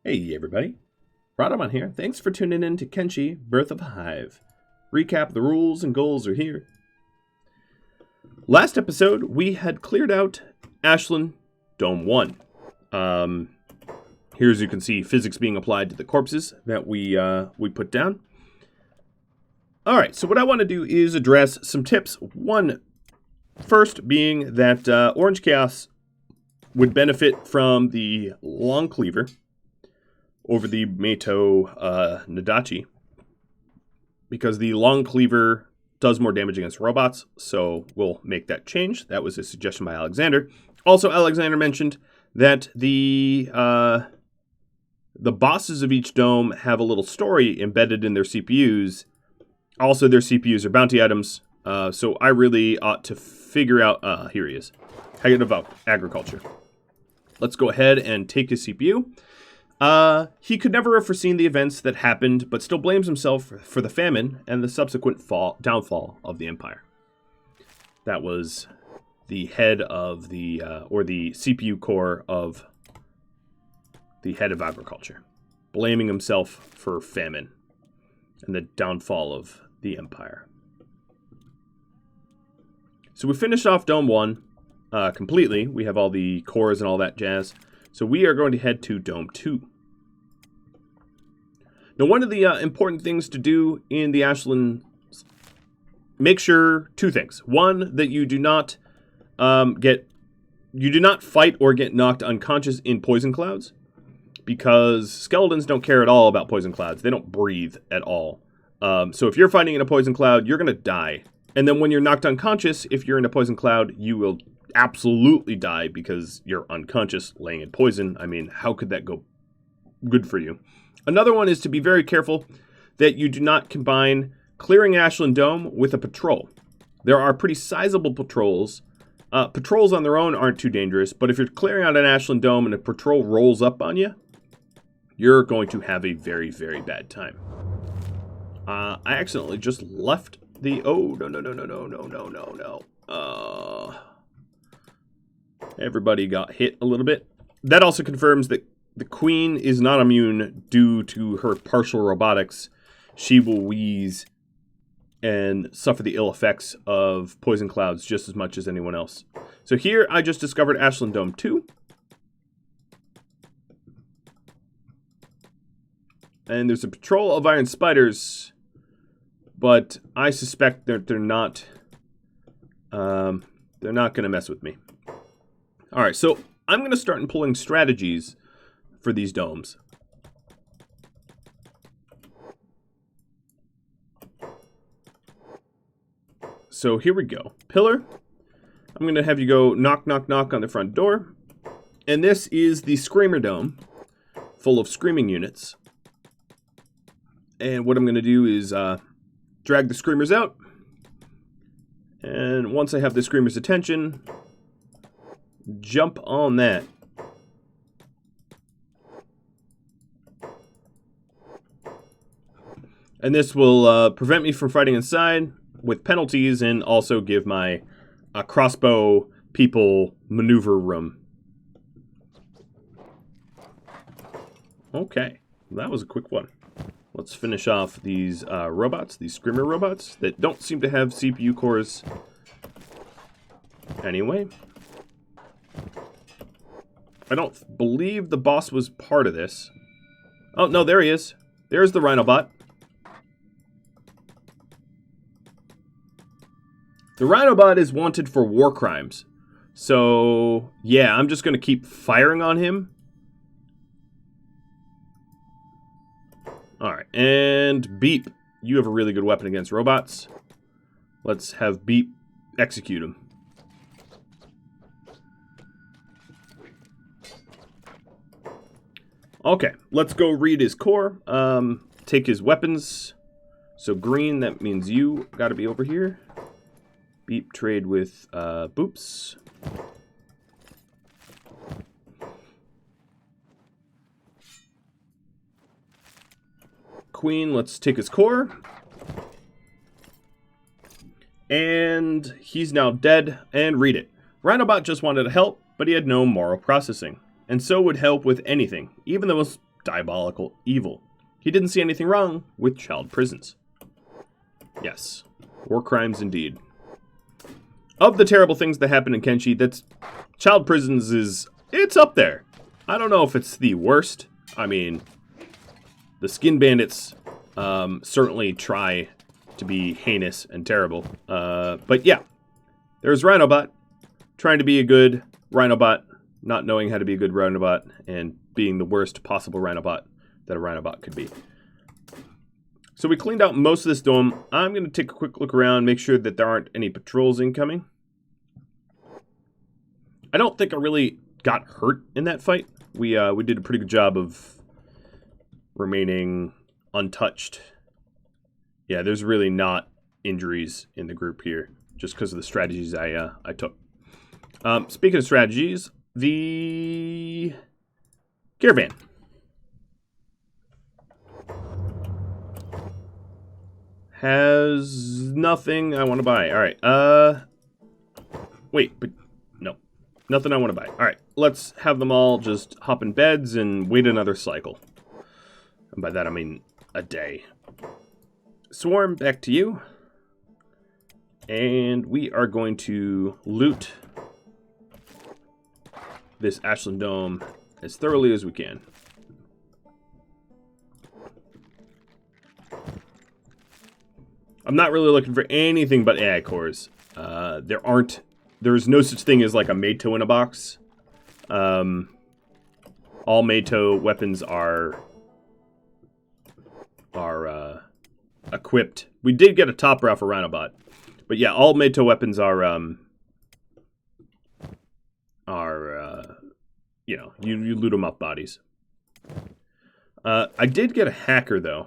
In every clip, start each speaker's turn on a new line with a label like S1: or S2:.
S1: Hey everybody, Radaman here. Thanks for tuning in to Kenshi, Birth of a Hive. Recap, the rules and goals are here. Last episode, we had cleared out Ashland Dome 1. Here, as you can see, physics being applied to the corpses that we put down. Alright, so what I want to do is address some tips. One, first being that Orange Chaos would benefit from the long cleaver over the Meito Nadachi, because the long cleaver does more damage against robots, so we'll make that change. That was a suggestion by Alexander. Also, Alexander mentioned that the bosses of each dome have a little story embedded in their CPUs. Also, their CPUs are bounty items, so I really ought to figure out... here he is. Head of Agriculture. Let's go ahead and take his CPU. He could never have foreseen the events that happened, but still blames himself for the famine and the subsequent downfall of the empire. That was the head of the, or the CPU core of the head of agriculture, blaming himself for famine and the downfall of the empire. So we finished off Dome 1 completely. We have all the cores and all that jazz. So we are going to head to Dome 2. Now, one of the important things to do in the Ashlands, make sure two things. One, that you do not fight or get knocked unconscious in poison clouds, because skeletons don't care at all about poison clouds. They don't breathe at all. So if you're fighting in a poison cloud, you're going to die. And then when you're knocked unconscious, if you're in a poison cloud, you will absolutely die because you're unconscious laying in poison. I mean, how could that go good for you? Another one is to be very careful that you do not combine clearing Ashland Dome with a patrol. There are pretty sizable patrols. Patrols on their own aren't too dangerous, but if you're clearing out an Ashland Dome and a patrol rolls up on you, you're going to have a very, very bad time. I accidentally just left the... Oh, no. Everybody got hit a little bit. That also confirms that the Queen is not immune due to her partial robotics. She will wheeze and suffer the ill effects of poison clouds just as much as anyone else. So here I just discovered Ashland Dome 2. And there's a patrol of iron spiders, but I suspect that they're not going to mess with me. All right, so I'm going to start pulling strategies for these domes. So here we go. Pillar, I'm going to have you go knock, knock, knock on the front door. And this is the Screamer Dome, full of screaming units. And what I'm going to do is drag the screamers out. And once I have the screamers' attention, jump on that. And this will prevent me from fighting inside with penalties and also give my crossbow people maneuver room. Okay, that was a quick one. Let's finish off these robots, these screamer robots that don't seem to have CPU cores anyway. I don't believe the boss was part of this. Oh, no, there he is. There's the Rhinobot. The Rhinobot is wanted for war crimes. So, yeah, I'm just going to keep firing on him. Alright, and Beep. You have a really good weapon against robots. Let's have Beep execute him. Okay, let's go read his core. Take his weapons. So green, that means you got to be over here. Beep, trade with Boops. Queen, let's take his core. And he's now dead. And read it. Rhinobot just wanted to help, but he had no moral processing. And so would help with anything, even the most diabolical evil. He didn't see anything wrong with child prisons. Yes, war crimes indeed. Of the terrible things that happen in Kenshi, that's child prisons it's up there. I don't know if it's the worst. I mean, the skin bandits certainly try to be heinous and terrible. But yeah, there's Rhinobot trying to be a good Rhinobot, not knowing how to be a good Rhinobot, and being the worst possible Rhinobot that a Rhinobot could be. So we cleaned out most of this dome. I'm going to take a quick look around, make sure that there aren't any patrols incoming. I don't think I really got hurt in that fight. We did a pretty good job of remaining untouched. Yeah, there's really not injuries in the group here, just because of the strategies I took. Speaking of strategies, the caravan. Has nothing I want to buy. All right. Wait, but no. Nothing I want to buy. All right. Let's have them all just hop in beds and wait another cycle. And by that, I mean a day. Swarm, back to you. And we are going to loot this Ashland Dome as thoroughly as we can. I'm not really looking for anything but AI cores. There's no such thing as like a Mato in a box. All Mato weapons are equipped. We did get a top rail for Rhinobot, but yeah, all Mato weapons are you know, you loot them up bodies. I did get a hacker though.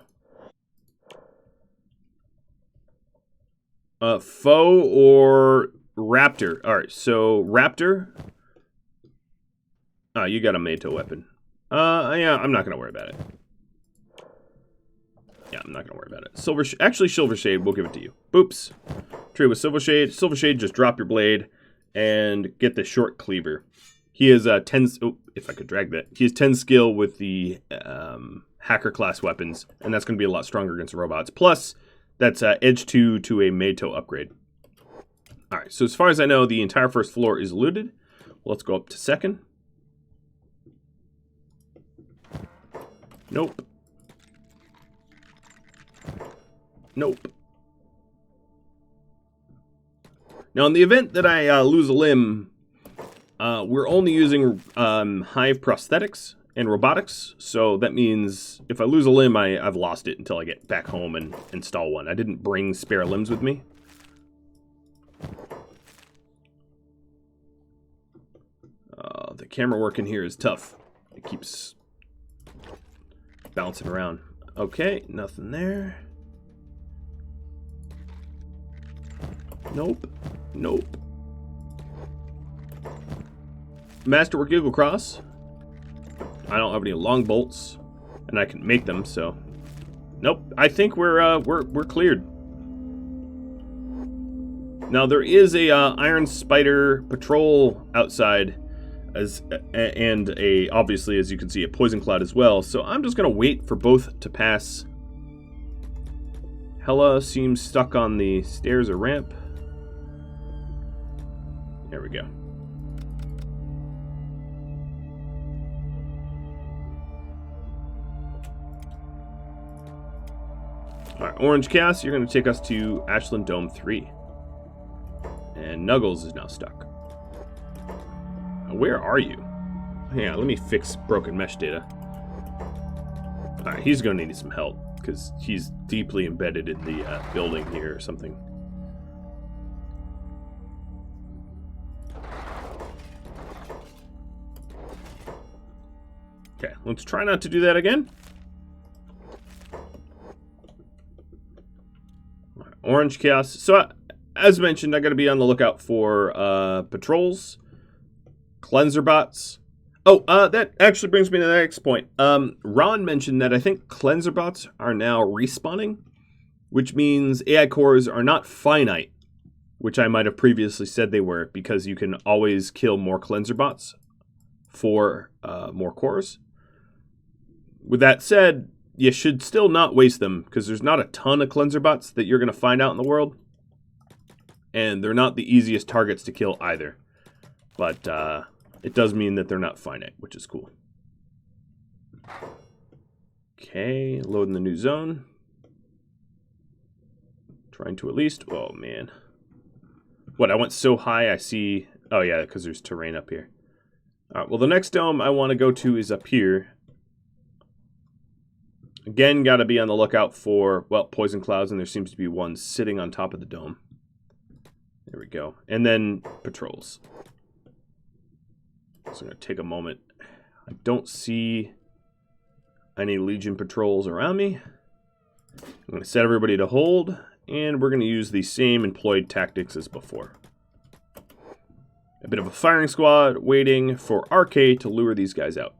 S1: Foe or Raptor? Alright, so Raptor. You got a Mato weapon. Yeah, I'm not going to worry about it. Yeah, I'm not going to worry about it. Actually, Silver Shade, we'll give it to you. Boops. Trade with Silver Shade. Silver Shade, just drop your blade and get the short cleaver. He has 10... Oh, if I could drag that. He has 10 skill with the hacker class weapons, and that's going to be a lot stronger against robots. Plus... That's edge 2 to a Mato upgrade. Alright, so as far as I know, the entire first floor is looted. Let's go up to second. Nope. Nope. Now, in the event that I lose a limb, we're only using Hive prosthetics and robotics, so that means if I lose a limb, I've lost it until I get back home and install one. I didn't bring spare limbs with me. The camera work in here is tough. It keeps bouncing around. Okay, nothing there. Nope. Nope. Masterwork Eagle Cross. I don't have any long bolts, and I can make them, so... Nope, I think we're cleared. Now, there is a Iron Spider patrol outside, and obviously, as you can see, a Poison Cloud as well, so I'm just going to wait for both to pass. Hella seems stuck on the stairs or ramp. There we go. Alright, Orange Chaos, you're going to take us to Ashland Dome 3. And Nuggles is now stuck. Where are you? Hang on, let me fix broken mesh data. Alright, he's going to need some help, because he's deeply embedded in the building here or something. Okay, let's try not to do that again. Orange Chaos. So, as mentioned, I got to be on the lookout for patrols, cleanser bots. Oh, that actually brings me to the next point. Ron mentioned that I think cleanser bots are now respawning, which means AI cores are not finite, which I might have previously said they were, because you can always kill more cleanser bots for more cores. With that said, you should still not waste them, because there's not a ton of cleanser bots that you're going to find out in the world. And they're not the easiest targets to kill either. But it does mean that they're not finite, which is cool. Okay, loading the new zone. Trying to at least... Oh, man. What, I went so high I see... Oh, yeah, because there's terrain up here. All right, well, the next dome I want to go to is up here. Again, got to be on the lookout for, well, poison clouds, and there seems to be one sitting on top of the dome. There we go. And then patrols. So I'm going to take a moment. I don't see any Legion patrols around me. I'm going to set everybody to hold, and we're going to use the same employed tactics as before. A bit of a firing squad waiting for RK to lure these guys out.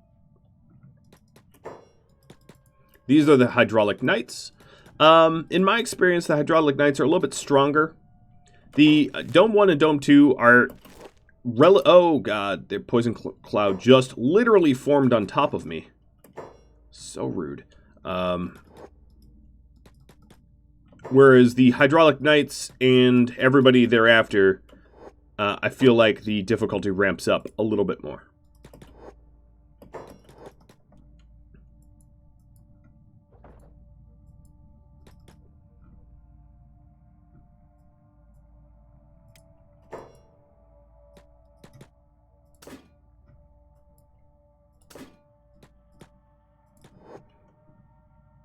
S1: These are the Hydraulic Knights. In my experience, the Hydraulic Knights are a little bit stronger. The Dome 1 and Dome 2 are... Oh, God. Their Poison Cloud just literally formed on top of me. So rude. Whereas the Hydraulic Knights and everybody thereafter, I feel like the difficulty ramps up a little bit more.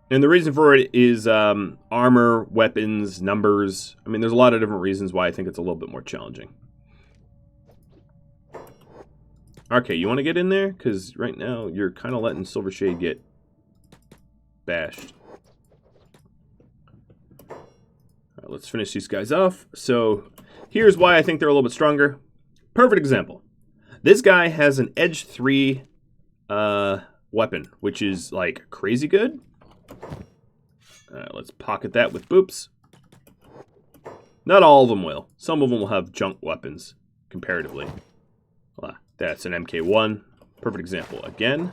S1: And the reason for it is armor, weapons, numbers. I mean, there's a lot of different reasons why I think it's a little bit more challenging. Okay, you want to get in there? Because right now, you're kind of letting Silver Shade get bashed. All right, let's finish these guys off. So, here's why I think they're a little bit stronger. Perfect example. This guy has an Edge 3 weapon, which is, like, crazy good. Let's pocket that with boops. Not all of them will. Some of them will have junk weapons, comparatively. That's an MK1. Perfect example. Again.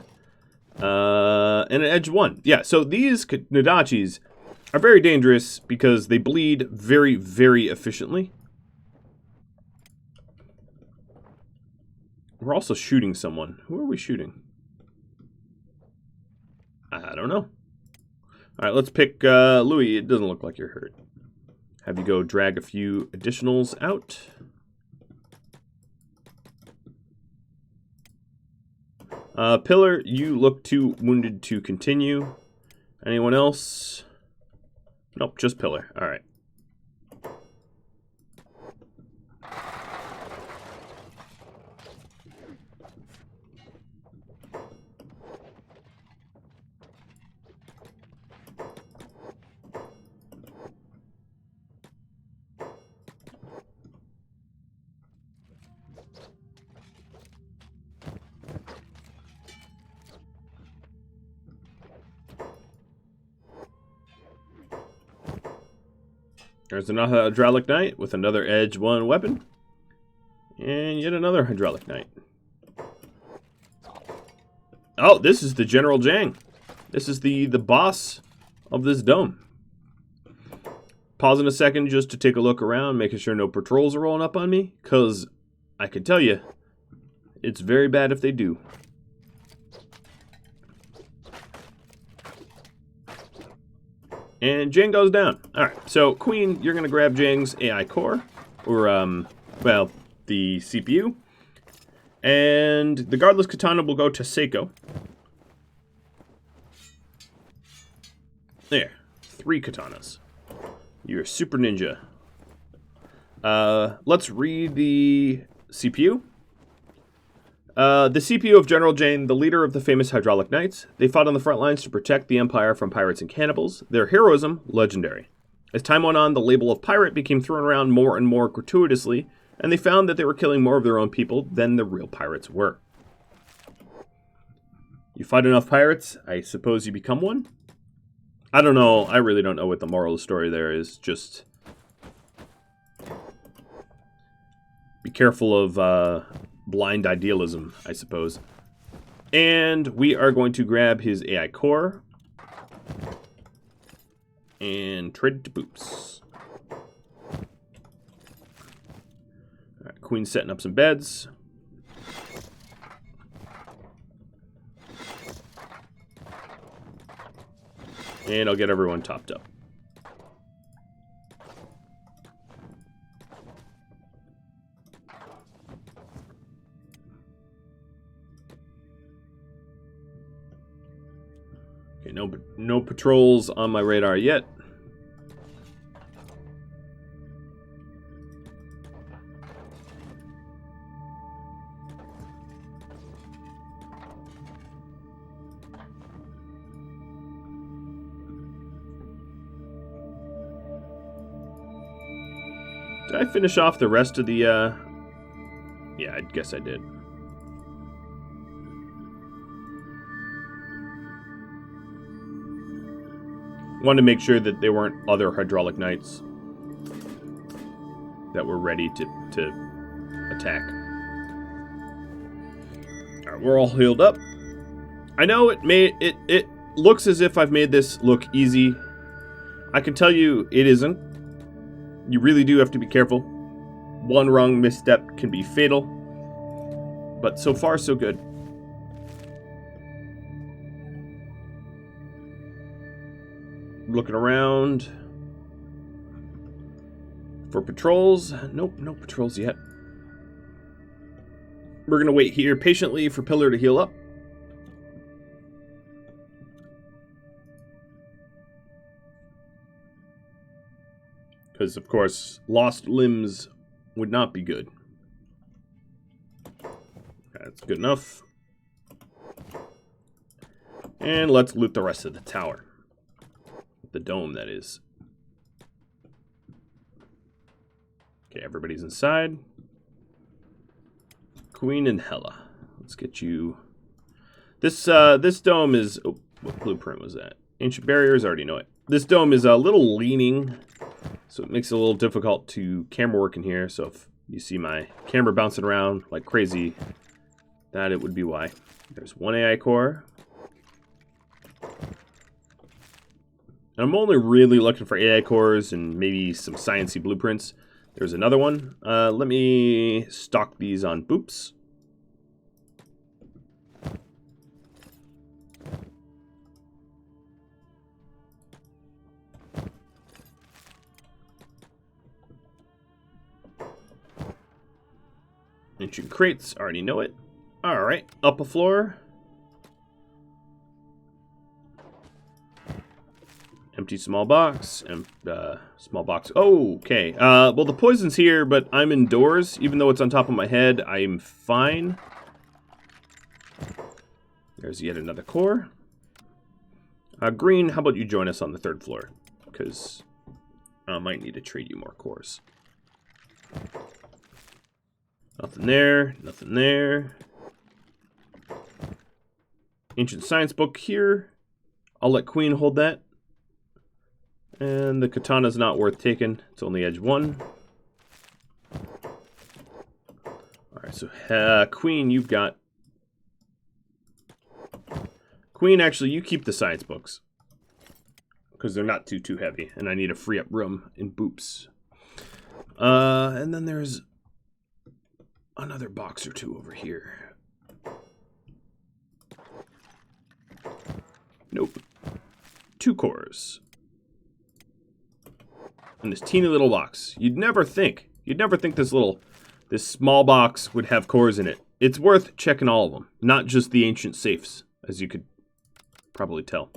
S1: And an Edge 1. Yeah, so these Nadachis are very dangerous because they bleed very, very efficiently. We're also shooting someone. Who are we shooting? I don't know. All right, let's pick Louis. It doesn't look like you're hurt. Have you go drag a few additionals out. Pillar, you look too wounded to continue. Anyone else? Nope, just Pillar. All right. There's another Hydraulic Knight with another Edge 1 weapon. And yet another Hydraulic Knight. Oh, this is the General Jang. This is the boss of this dome. Pausing a second just to take a look around, making sure no patrols are rolling up on me. Because I can tell you, it's very bad if they do. And Jang goes down. Alright, so Queen, you're going to grab Jang's AI core. Or, well, the CPU. And the Guardless Katana will go to Seiko. There. 3 katanas. You're a super ninja. Let's read the CPU. The CPU of General Jang, the leader of the famous Hydraulic Knights. They fought on the front lines to protect the Empire from pirates and cannibals. Their heroism, legendary. As time went on, the label of pirate became thrown around more and more gratuitously, and they found that they were killing more of their own people than the real pirates were. You fight enough pirates, I suppose you become one? I don't know. I really don't know what the moral of the story there is. Just be careful of blind idealism, I suppose. And we are going to grab his AI core and trade it to Boops. All right, Queen's setting up some beds. And I'll get everyone topped up. Okay, no patrols on my radar yet. Did I finish off the rest of the, Yeah, I guess I did. Wanted to make sure that there weren't other hydraulic knights that were ready to attack. Alright, we're all healed up. I know it looks as if I've made this look easy. I can tell you it isn't. You really do have to be careful. One wrong misstep can be fatal. But so far, so good. Looking around for patrols. Nope, no patrols yet. We're going to wait here patiently for Pillar to heal up. Because, of course, lost limbs would not be good. That's good enough. And let's loot the rest of the tower. The dome, that is. Okay, everybody's inside. Queen and Hela. Let's get you... This dome is... Oh, what blueprint was that? Ancient barriers, I already know it. This dome is a little leaning, so it makes it a little difficult to camera work in here. So if you see my camera bouncing around like crazy, that it would be why. There's one AI core. And I'm only really looking for AI cores and maybe some sciencey blueprints. There's another one. Let me stock these on Boops. Ancient crates, already know it. Alright, up a floor. Empty small box. Small box. Oh, okay. Well, the poison's here, but I'm indoors. Even though it's on top of my head, I'm fine. There's yet another core. Green, how about you join us on the 3rd floor? Because I might need to trade you more cores. Nothing there. Nothing there. Ancient science book here. I'll let Queen hold that. And the katana's not worth taking. It's only edge 1. Alright, so Queen, you've got... Queen, actually, you keep the science books. Because they're not too heavy. And I need to free up room in Boops. And then there's another box or two over here. Nope. 2 cores. In this teeny little box. You'd never think this small box would have cores in it. It's worth checking all of them, not just the ancient safes, as you could probably tell.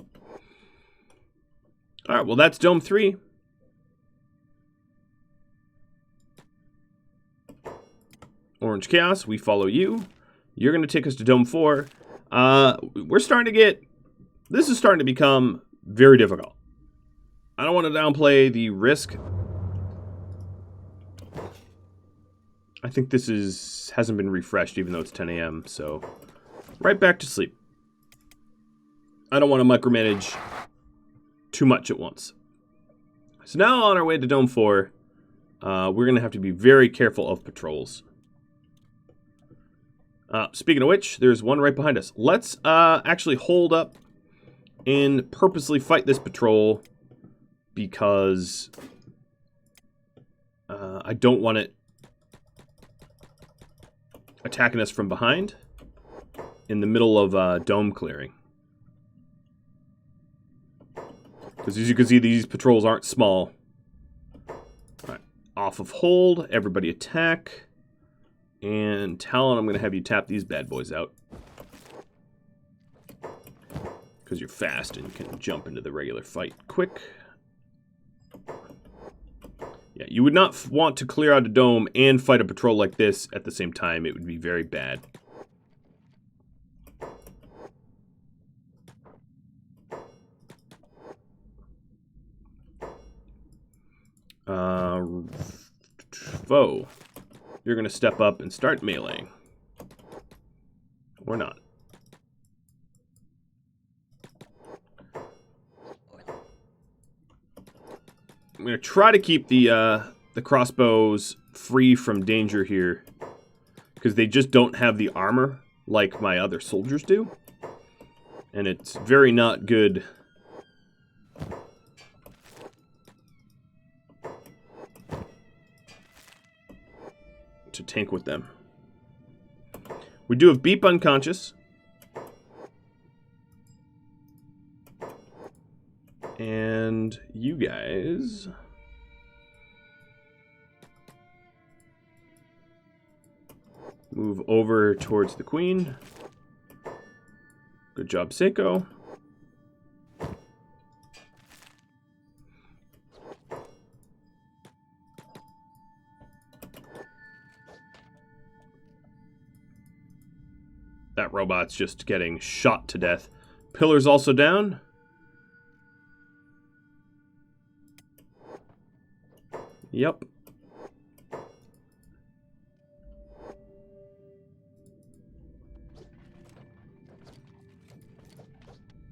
S1: Alright, well that's Dome 3. Orange Chaos, we follow you. You're going to take us to Dome 4. We're starting to get... This is starting to become very difficult. I don't want to downplay the risk. I think this hasn't been refreshed even though it's 10 a.m. So right back to sleep. I don't want to micromanage too much at once. So now on our way to Dome 4, we're going to have to be very careful of patrols. Speaking of which, there's one right behind us. Let's actually hold up and purposely fight this patrol because I don't want it attacking us from behind in the middle of dome clearing. Because as you can see, these patrols aren't small. Alright, off of hold, everybody attack. And Talon, I'm going to have you tap these bad boys out. Because you're fast and can jump into the regular fight quick. Yeah, you would not want to clear out a dome and fight a patrol like this at the same time. It would be very bad. Foe. You're going to step up and start meleeing. Or not. I'm going to try to keep the crossbows free from danger here. Because they just don't have the armor like my other soldiers do. And it's very not good to tank with them. We do have Beep unconscious. And you guys move over towards the Queen. Good job, Seiko. That robot's just getting shot to death. Pillar's also down. Yep.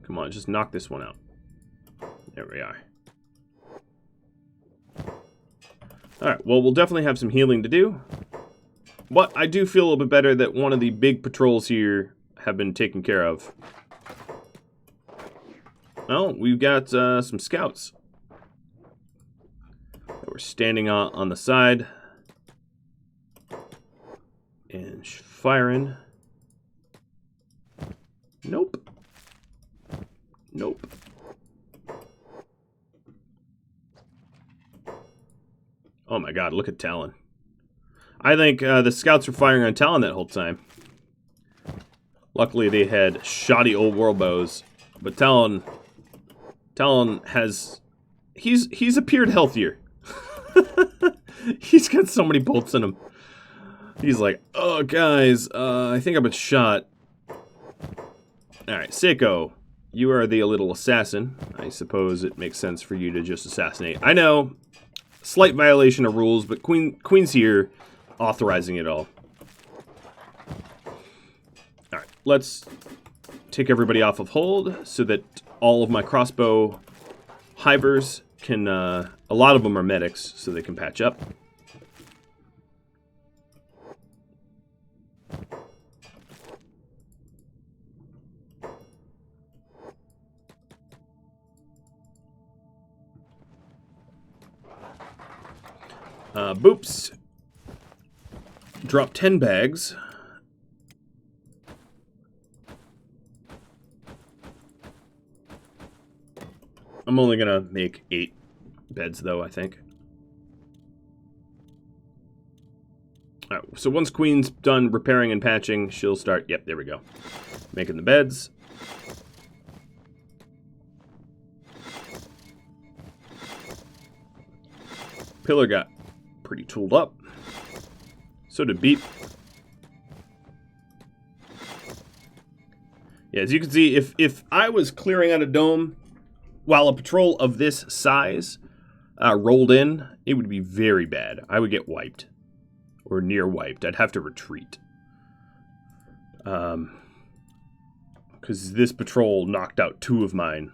S1: Come on, just knock this one out. There we are. Alright, well, we'll definitely have some healing to do. But I do feel a little bit better that one of the big patrols here have been taken care of. Well, we've got some scouts. We're standing on the side. And firing. Nope. Nope. Oh my god, look at Talon. I think the scouts were firing on Talon that whole time. Luckily, they had shoddy old world bows. But Talon has... He's appeared healthier. He's got so many bolts in him. He's like, oh, guys, I think I've been shot. Alright, Seiko, you are the little assassin. I suppose it makes sense for you to just assassinate. I know, slight violation of rules, but Queen's here authorizing it all. Alright, let's take everybody off of hold so that all of my crossbow hivers can, a lot of them are medics, so they can patch up. Boops. Drop 10 bags. I'm only gonna make 8 beds, though, I think. Alright, so once Queen's done repairing and patching, she'll start... Yep, there we go. Making the beds. Pillar got pretty tooled up. So did Beep. Yeah, as you can see, if I was clearing out a dome while a patrol of this size rolled in, it would be very bad. I would get wiped. Or near wiped. I'd have to retreat. Because this patrol knocked out 2 of mine.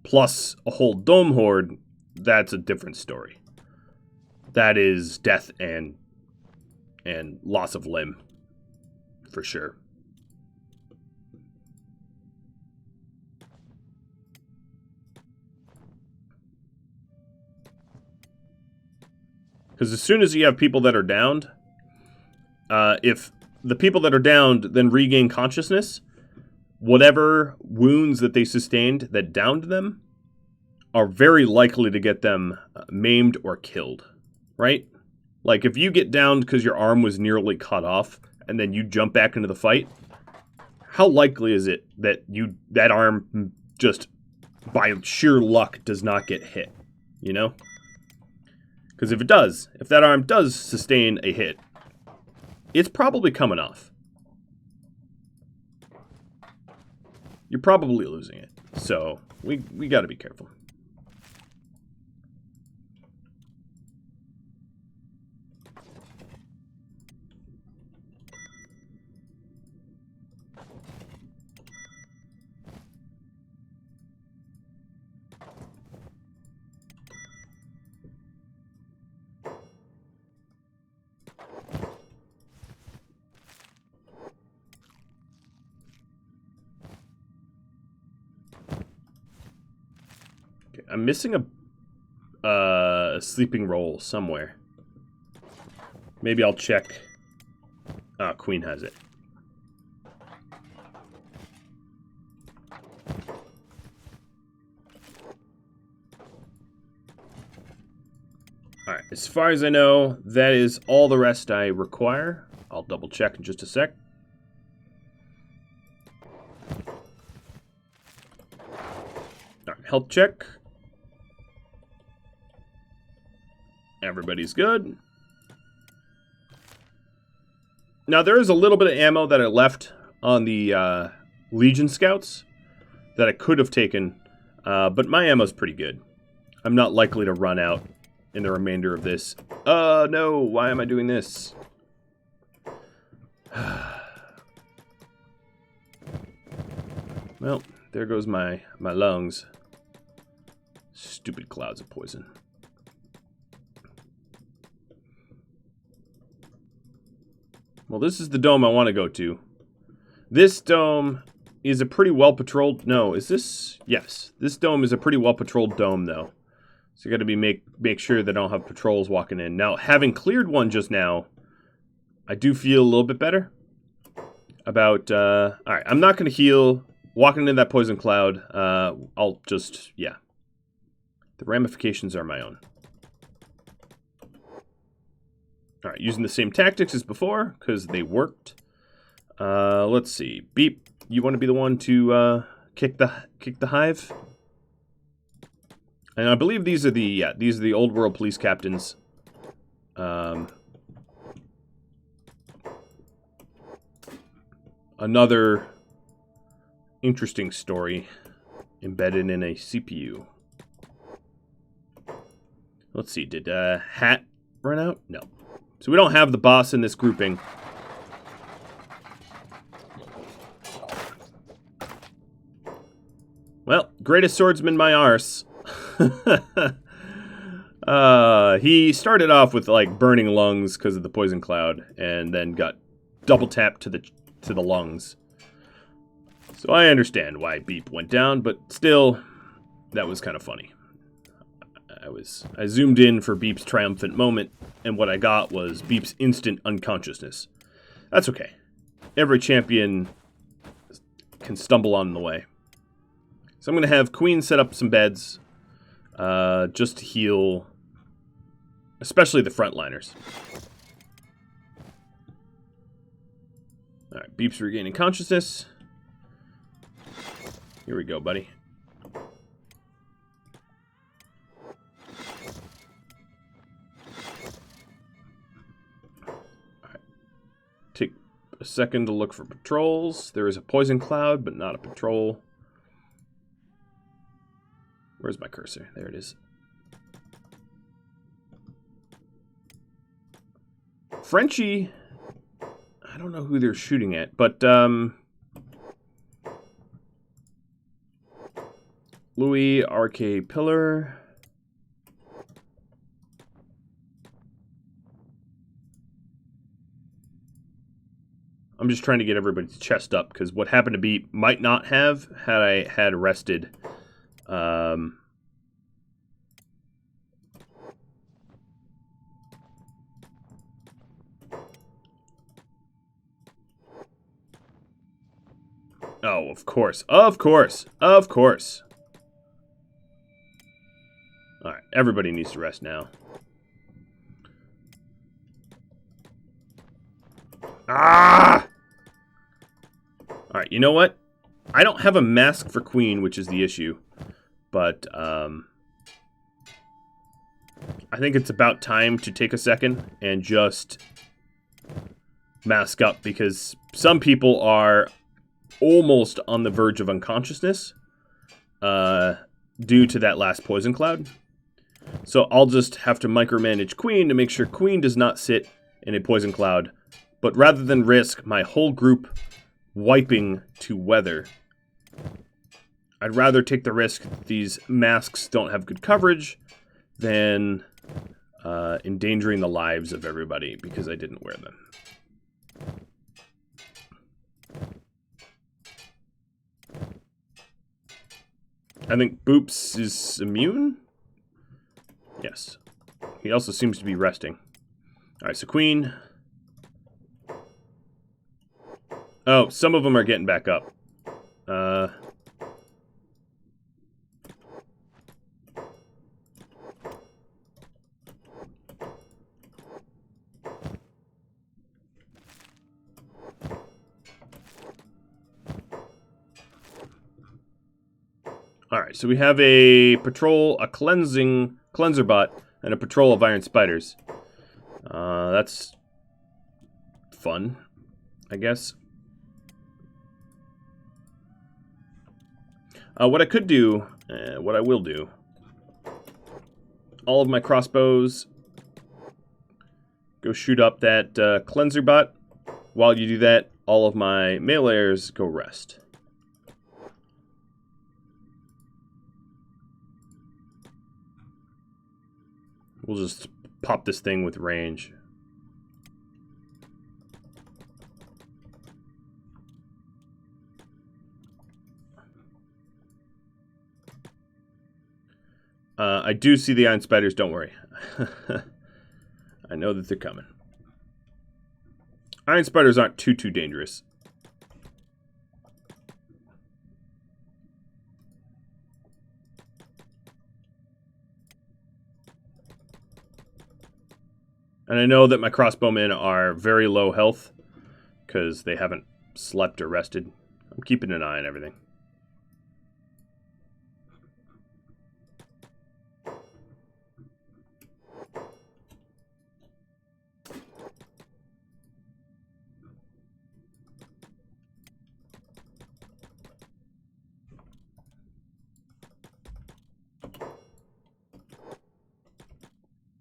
S1: Plus a whole dome horde, that's a different story. That is death and loss of limb for sure. Because as soon as you have people that are downed, if the people that are downed then regain consciousness, whatever wounds that they sustained that downed them are very likely to get them maimed or killed, right? Like, if you get downed because your arm was nearly cut off, and then you jump back into the fight, how likely is it that that arm just, by sheer luck, does not get hit, you know? Because if it does, if that arm does sustain a hit, it's probably coming off. You're probably losing it. So, we got to be careful. I'm missing a sleeping roll somewhere. Maybe I'll check. Ah, Queen has it. Alright, as far as I know, that is all the rest I require. I'll double check in just a sec. Alright, health check. Everybody's good. Now, there is a little bit of ammo that I left on the Legion Scouts that I could have taken, but my ammo's pretty good. I'm not likely to run out in the remainder of this. No, why am I doing this? Well, there goes my lungs. Stupid clouds of poison. Well, this is the dome I want to go to. This dome is a pretty well-patrolled... No, is this... Yes. This dome is a pretty well-patrolled dome, though. So you got to be make sure that I don't have patrols walking in. Now, having cleared one just now, I do feel a little bit better about... Alright, I'm not going to heal. Walking into that poison cloud, I'll just... Yeah. The ramifications are my own. Alright, using the same tactics as before, because they worked. Let's see. Beep, you want to be the one to kick the hive? And I believe these are the old world police captains. Another interesting story embedded in a CPU. Let's see, did Hat run out? No. So we don't have the boss in this grouping. Well, greatest swordsman my arse. He started off with like burning lungs because of the poison cloud, and then got double tapped to the lungs. So I understand why Beep went down, but still, that was kind of funny. I zoomed in for Beep's triumphant moment, and what I got was Beep's instant unconsciousness. That's okay. Every champion can stumble on the way. So I'm going to have Queen set up some beds, just to heal, especially the frontliners. Alright, Beep's regaining consciousness. Here we go, buddy. Take a second to look for patrols. There is a poison cloud, but not a patrol. Where's my cursor? There it is. Frenchie, I don't know who they're shooting at, but Louis RK Pillar. I'm just trying to get everybody's chest up, because what happened to be might not have had I had rested. Oh, of course. Of course. Of course. Alright, everybody needs to rest now. Ah! Alright, you know what? I don't have a mask for Queen, which is the issue. But, I think it's about time to take a second and just mask up, because some people are almost on the verge of unconsciousness due to that last poison cloud. So I'll just have to micromanage Queen to make sure Queen does not sit in a poison cloud. But rather than risk my whole group wiping to weather, I'd rather take the risk that these masks don't have good coverage than endangering the lives of everybody because I didn't wear them. I think Boops is immune? Yes. He also seems to be resting. Alright, so Queen. Oh, some of them are getting back up. Alright, so we have a patrol, a cleanser bot, and a patrol of iron spiders. That's fun, I guess. What I could do, what I will do, all of my crossbows go shoot up that cleanser bot. While you do that, all of my meleeers go rest. We'll just pop this thing with range. I do see the iron spiders, don't worry. I know that they're coming. Iron spiders aren't too dangerous. And I know that my crossbowmen are very low health because they haven't slept or rested. I'm keeping an eye on everything.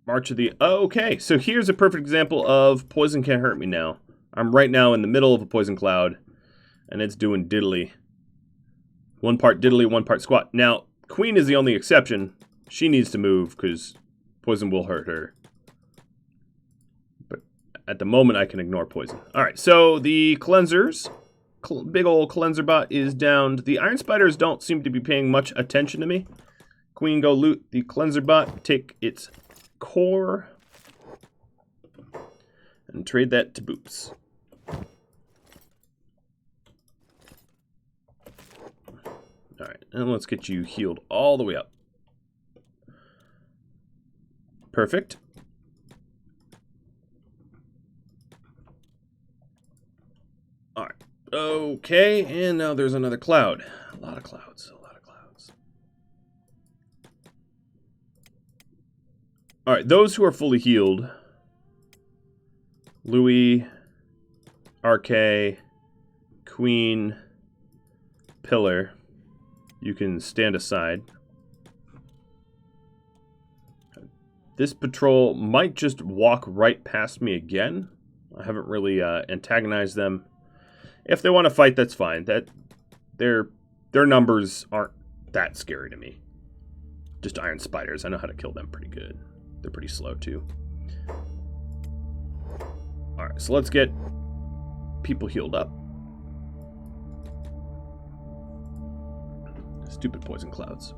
S1: March of the... Oh, okay, so here's a perfect example of poison can't hurt me now. I'm right now in the middle of a poison cloud, and it's doing diddly. One part diddly, one part squat. Now, Queen is the only exception. She needs to move, because poison will hurt her. But at the moment, I can ignore poison. Alright, so the cleansers... Big old cleanser bot is downed. The iron spiders don't seem to be paying much attention to me. Queen, go loot the cleanser bot. Take its core and trade that to Boops. Alright, and let's get you healed all the way up. Perfect. Alright, okay, and now there's another cloud. A lot of clouds. Alright, those who are fully healed, Louis, RK, Queen, Pillar, you can stand aside. This patrol might just walk right past me again. I haven't really antagonized them. If they want to fight, that's fine. Their numbers aren't that scary to me. Just iron spiders. I know how to kill them pretty good. They're pretty slow, too. Alright, so let's get people healed up. Stupid poison clouds.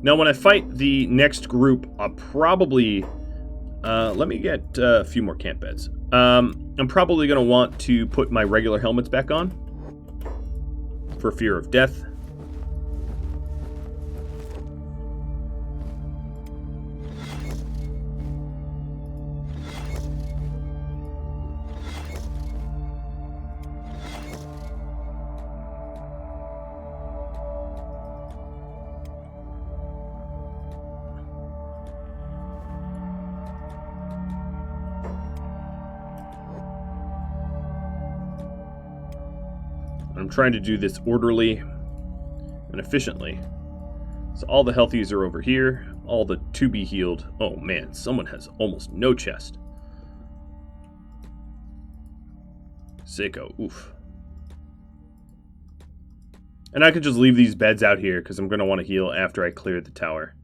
S1: Now, when I fight the next group, I'll probably... let me get a few more camp beds. I'm probably going to want to put my regular helmets back on for fear of death. I'm trying to do this orderly and efficiently. So all the healthies are over here. All the to be healed. Oh man, someone has almost no chest. Sicko, oof. And I could just leave these beds out here because I'm going to want to heal after I clear the tower.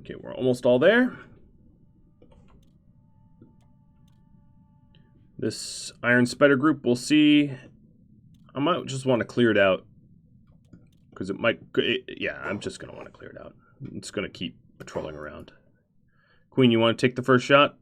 S1: Okay, we're almost all there. This Iron Spider group, we'll see. I might just want to clear it out. Because it might... yeah, I'm just going to want to clear it out. It's going to keep patrolling around. Queen, you want to take the first shot?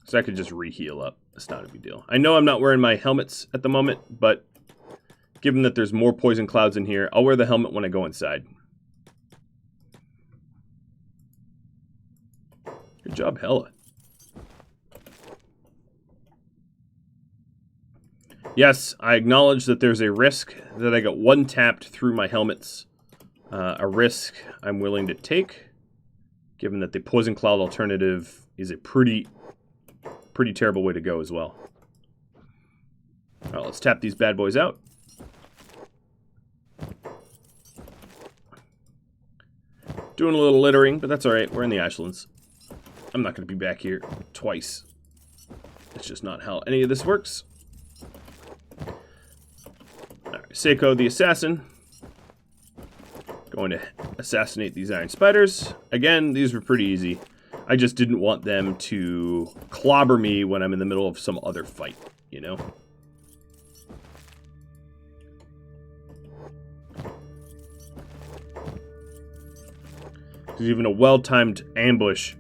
S1: So I could just re-heal up. It's not a big deal. I know I'm not wearing my helmets at the moment, but given that there's more poison clouds in here, I'll wear the helmet when I go inside. Good job, Hella. Yes, I acknowledge that there's a risk that I get one-tapped through my helmets. A risk I'm willing to take, given that the poison cloud alternative is a pretty terrible way to go as well. All right, let's tap these bad boys out. Doing a little littering, but that's all right. We're in the Ashlands. I'm not going to be back here twice. It's just not how any of this works. All right, Seiko the assassin. Going to assassinate these Iron Spiders. Again, these were pretty easy. I just didn't want them to clobber me when I'm in the middle of some other fight, you know? Because even a well-timed ambush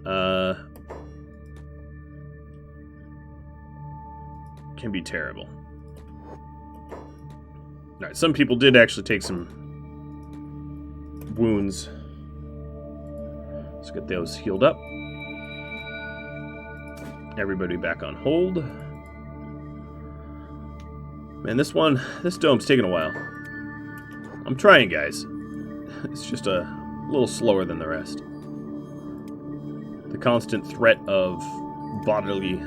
S1: can be terrible. Alright, some people did actually take some wounds. Let's get those healed up. Everybody back on hold. Man, this dome's taking a while. I'm trying, guys. It's just a little slower than the rest. The constant threat of bodily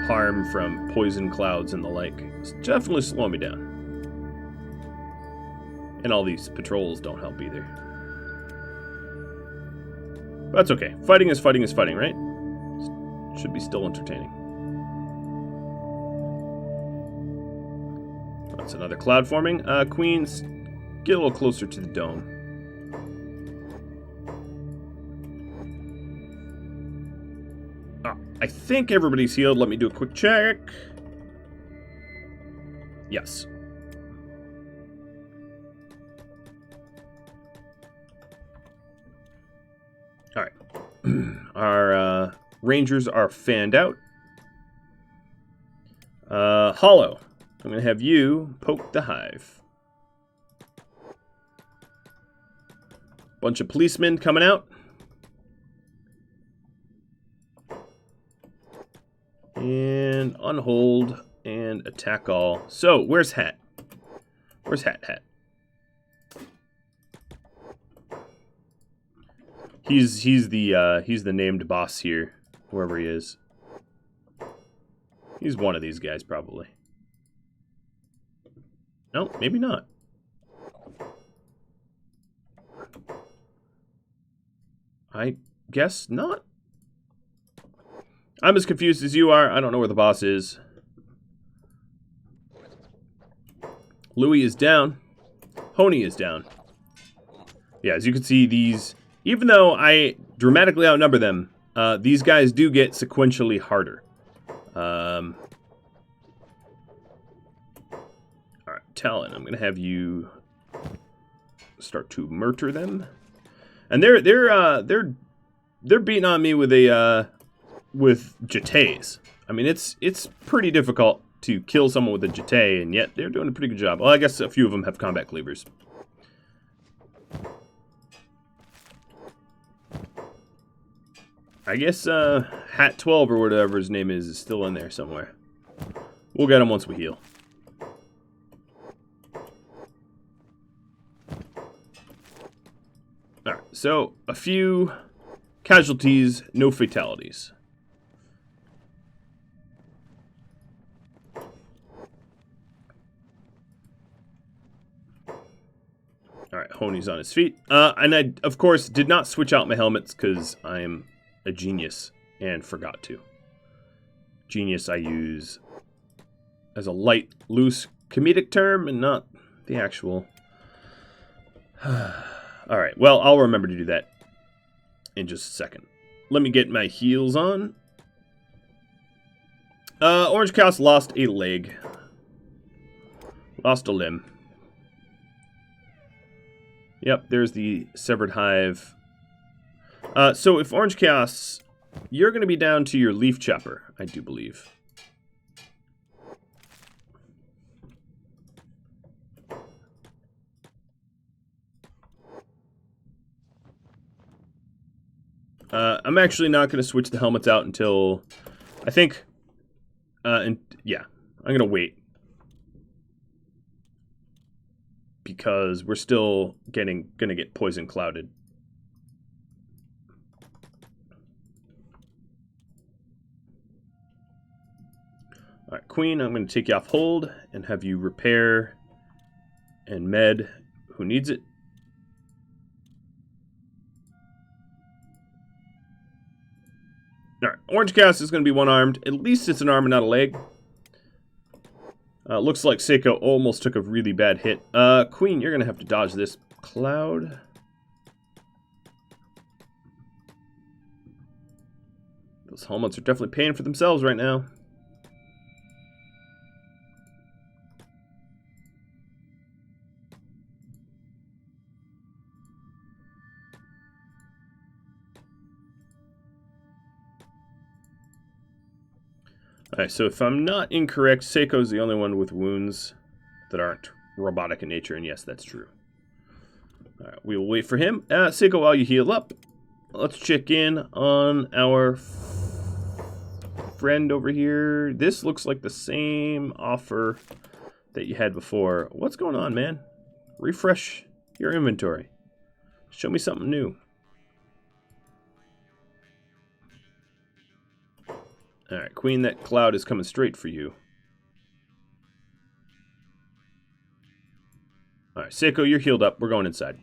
S1: harm from poison clouds and the like is definitely slowing me down. And all these patrols don't help either. But that's okay. Fighting is fighting, right? Should be still entertaining. That's another cloud forming. Queens, get a little closer to the dome. I think everybody's healed. Let me do a quick check. Yes. All right. Our rangers are fanned out. Hollow. I'm going to have you poke the hive. Bunch of policemen coming out. And unhold and attack all. So, where's Hat? Where's Hat? He's the named boss here, wherever he is. He's one of these guys, probably. No, maybe not. I guess not. I'm as confused as you are. I don't know where the boss is. Louis is down. Honey is down. Yeah, as you can see, these... Even though I dramatically outnumber them, these guys do get sequentially harder. Alright, Talon, I'm going to have you start to murder them. And they're beating on me with a with jetés. I mean, it's pretty difficult to kill someone with a jeté, and yet they're doing a pretty good job. Well, I guess a few of them have combat cleavers. I guess Hat 12 or whatever his name is still in there somewhere. We'll get him once we heal. Alright, so a few casualties, no fatalities. Alright, Honey's on his feet. And I, of course, did not switch out my helmets because I am a genius and forgot to. Genius I use as a light, loose, comedic term and not the actual. Alright, well, I'll remember to do that in just a second. Let me get my heels on. Orange Chaos lost a leg. Lost a limb. Yep, there's the severed hive. So if Orange Chaos, you're going to be down to your leaf chopper, I do believe. I'm actually not going to switch the helmets out until, I think, yeah, I'm going to wait. Because we're still going to get poison clouded. Alright, Queen, I'm going to take you off hold and have you repair and med who needs it. Alright, Orange Chaos is going to be one-armed. At least it's an arm and not a leg. Looks like Seiko almost took a really bad hit. Queen, you're going to have to dodge this cloud. Those helmets are definitely paying for themselves right now. Alright, so if I'm not incorrect, Seiko's the only one with wounds that aren't robotic in nature, and yes, that's true. Alright, we will wait for him. Seiko, while you heal up, let's check in on our friend over here. This looks like the same offer that you had before. What's going on, man? Refresh your inventory. Show me something new. Alright, Queen, that cloud is coming straight for you. Alright, Seiko, you're healed up. We're going inside.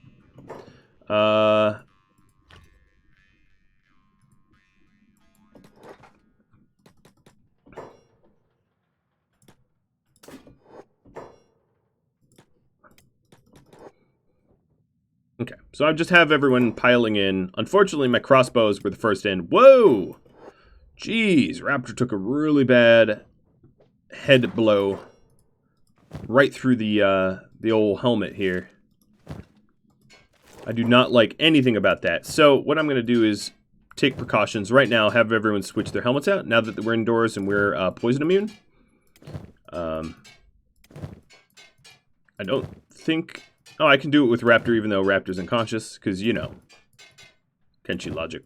S1: Okay, so I just have everyone piling in. Unfortunately, my crossbows were the first in. Whoa! Jeez, Raptor took a really bad head blow right through the old helmet here. I do not like anything about that. So what I'm going to do is take precautions right now, have everyone switch their helmets out now that we're indoors and we're poison immune. I don't think... Oh, I can do it with Raptor even though Raptor's unconscious, because, you know, Kenshi logic.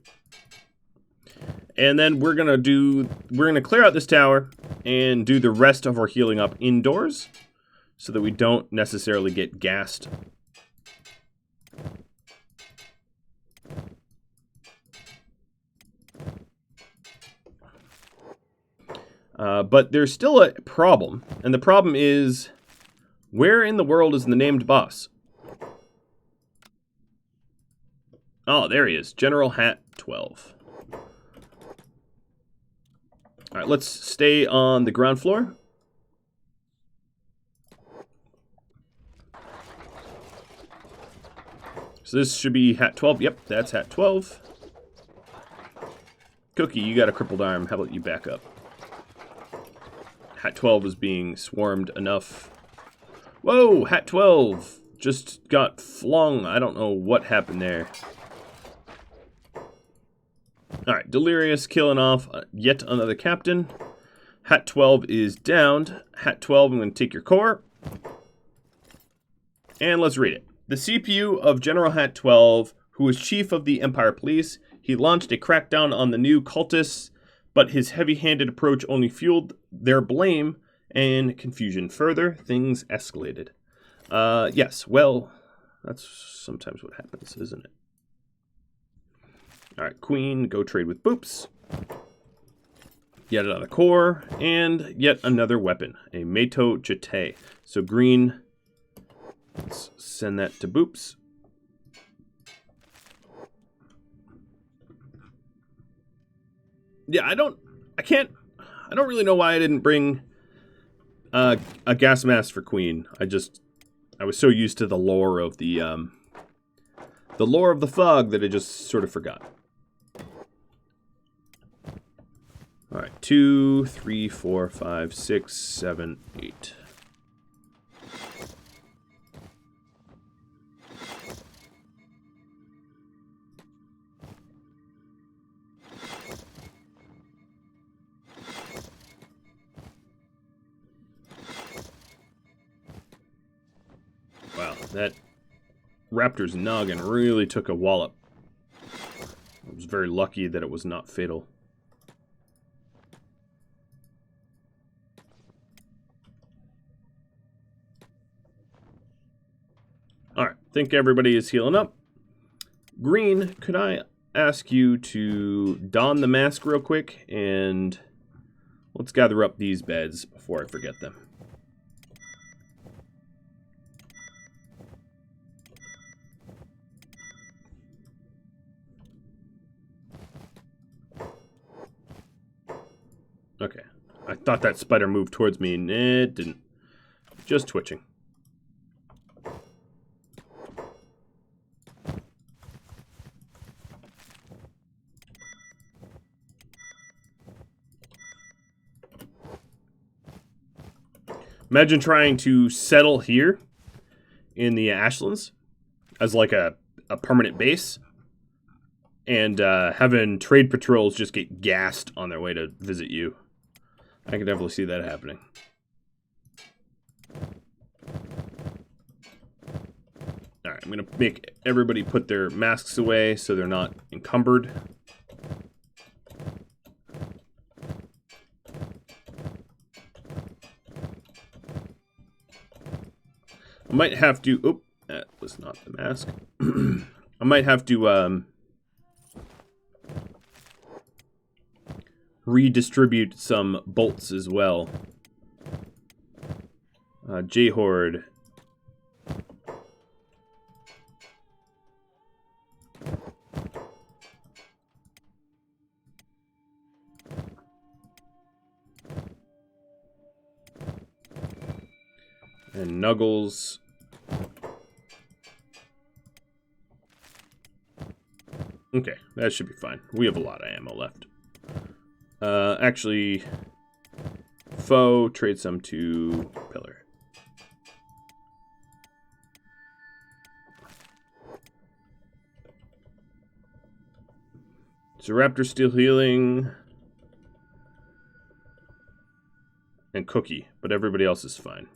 S1: And then we're going to clear out this tower and do the rest of our healing up indoors so that we don't necessarily get gassed. But there's still a problem, and the problem is, where in the world is the named boss? Oh, there he is. General Hat 12. Alright, let's stay on the ground floor. So this should be Hat 12. Yep, that's Hat 12. Cookie, you got a crippled arm. How about you back up? Hat 12 is being swarmed enough. Whoa, Hat 12 just got flung. I don't know what happened there. Alright, Delirious killing off yet another captain. Hat 12 is downed. Hat 12, I'm going to take your core. And let's read it. The CPU of General Hat 12, who was chief of the Empire Police, he launched a crackdown on the new cultists, but his heavy-handed approach only fueled their blame and confusion. Further, things escalated. Yes, well, that's sometimes what happens, isn't it? Alright, Queen, go trade with Boops. Yet another core, and yet another weapon, a Meito Jete. So green, let's send that to Boops. Yeah, I don't really know why I didn't bring a gas mask for Queen. I was so used to the lore of the fog that I just sort of forgot. All right, 2, 3, 4, 5, 6, 7, 8. Wow, that raptor's noggin really took a wallop. I was very lucky that it was not fatal. Alright, think everybody is healing up. Green, could I ask you to don the mask real quick, and let's gather up these beds before I forget them. Okay, I thought that spider moved towards me, and it didn't. Just twitching. Imagine trying to settle here in the Ashlands as like a permanent base, and having trade patrols just get gassed on their way to visit you. I can definitely see that happening. Alright, I'm going to make everybody put their masks away so they're not encumbered. I might have to... Oh, that was not the mask. I might have to redistribute some bolts as well. J-Horde. And Nuggles. Okay, that should be fine. We have a lot of ammo left. Actually, Foe, trade some to Pillar. So Raptor's still healing. and Cookie, but everybody else is fine.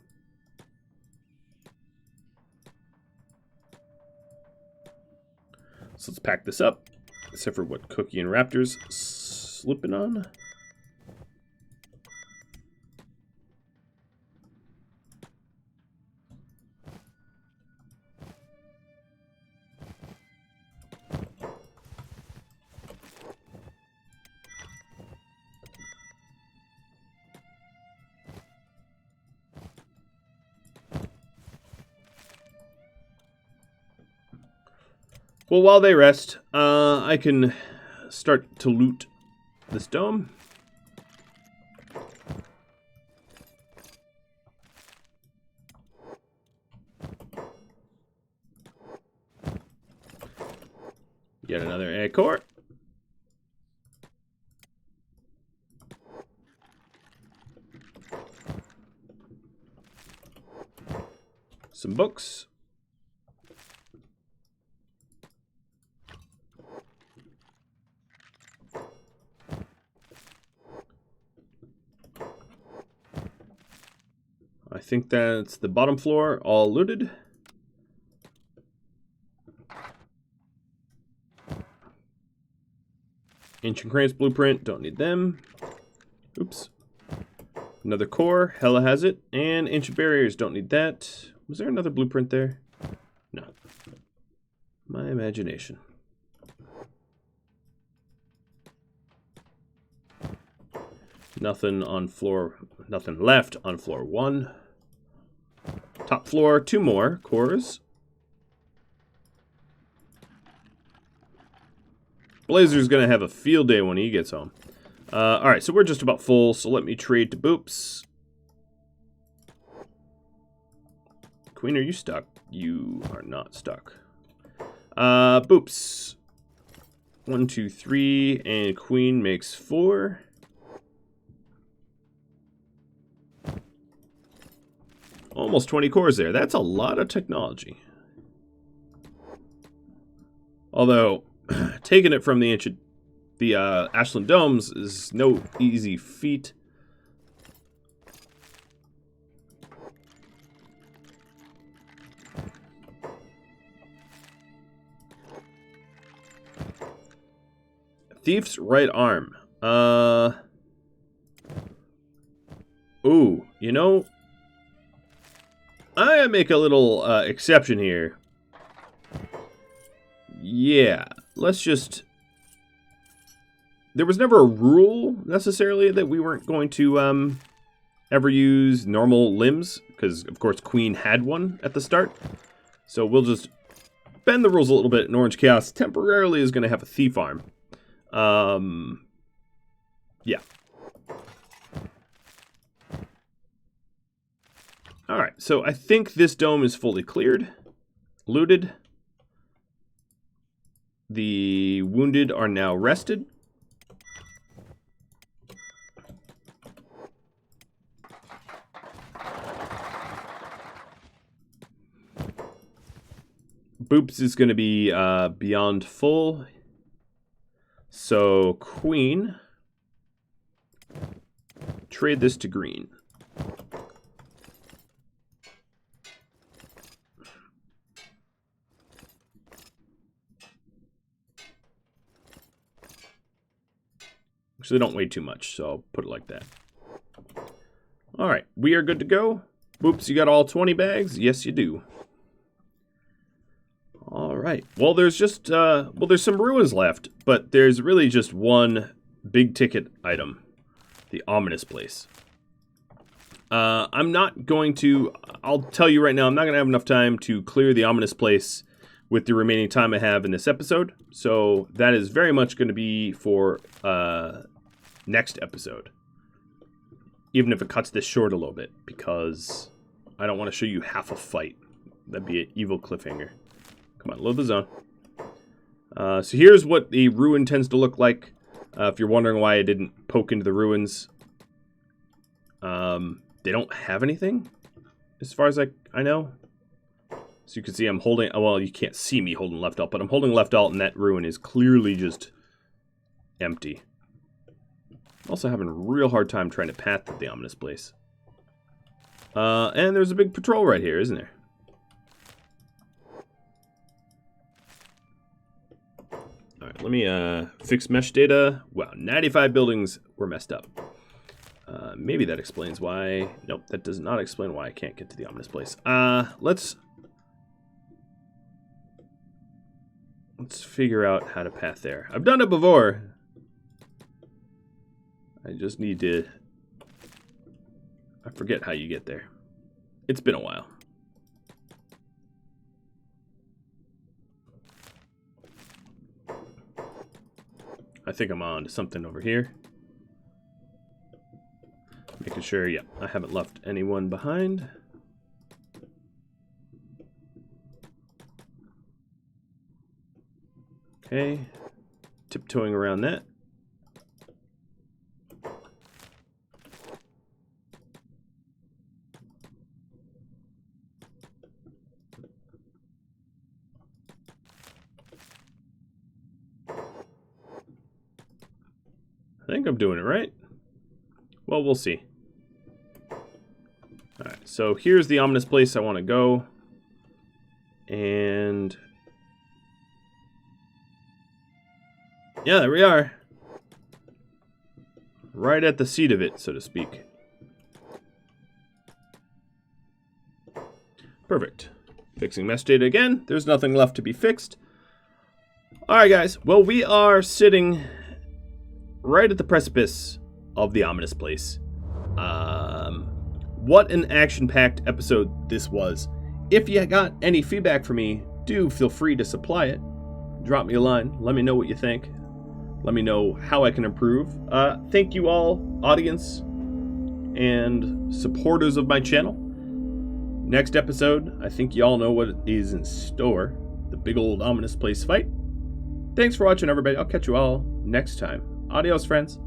S1: So let's pack this up, except for what Cookie and Raptor's slipping on. Well, while they rest, I can start to loot this dome. Yet another egg core. Some books. I think that's the bottom floor, all looted. Ancient Crane's blueprint, don't need them. Oops. Another core, Hella has it. And ancient barriers, don't need that. Was there another blueprint there? No. My imagination. Nothing left on floor 1. Top floor, 2 more cores. Blazer's gonna have a field day when he gets home. Alright, so we're just about full, so let me trade to Boops. Queen, are you stuck? You are not stuck. Boops. 1, 2, 3, and Queen makes 4. Almost 20 cores there. That's a lot of technology. Although, taking it from the Ashland domes is no easy feat. Thief's right arm. Ooh, you know, I make a little exception here. Yeah, let's just... There was never a rule, necessarily, that we weren't going to ever use normal limbs, because, of course, Queen had one at the start. So we'll just bend the rules a little bit, and Orange Chaos temporarily is going to have a thief arm. Yeah. Alright, so I think this dome is fully cleared, looted. The wounded are now rested. Boops is going to be beyond full. So, Queen, trade this to green. Actually, don't weigh too much, so I'll put it like that. Alright, we are good to go. Boops, you got all 20 bags? Yes, you do. Alright, well, there's just, there's some ruins left, but there's really just one big ticket item. The ominous place. I'm not going to, I'll tell you right now, I'm not going to have enough time to clear the ominous place with the remaining time I have in this episode. So that is very much going to be for next episode. Even if it cuts this short a little bit, because I don't want to show you half a fight. That'd be an evil cliffhanger. Come on, load the zone. So here's what the ruin tends to look like. If you're wondering why I didn't poke into the ruins. They don't have anything, as far as I know. So you can see I'm holding, well, you can't see me holding left alt, but I'm holding left alt, and that ruin is clearly just empty. I'm also having a real hard time trying to path to the ominous place. And there's a big patrol right here, isn't there? Alright, let me fix mesh data. Wow, 95 buildings were messed up. Maybe that explains why... Nope, that does not explain why I can't get to the ominous place. Let's figure out how to path there. I've done it before. I just need to... I forget how you get there. It's been a while. I think I'm on to something over here. Making sure, yeah, I haven't left anyone behind. Okay. Tiptoeing around that. I think I'm doing it right. Well, we'll see. Alright, so here's the ominous place I want to go. And... yeah, there we are. Right at the seat of it, so to speak. Perfect. Fixing mesh data again. There's nothing left to be fixed. Alright, guys. Well, we are sitting right at the precipice of the ominous place. What an action-packed episode this was. If you got any feedback for me, do feel free to supply it. Drop me a line. Let me know what you think. Let me know how I can improve. Thank you all, audience and supporters of my channel. Next episode, I think you all know what is in store. The big old ominous place fight. Thanks for watching, everybody. I'll catch you all next time. Adios, friends.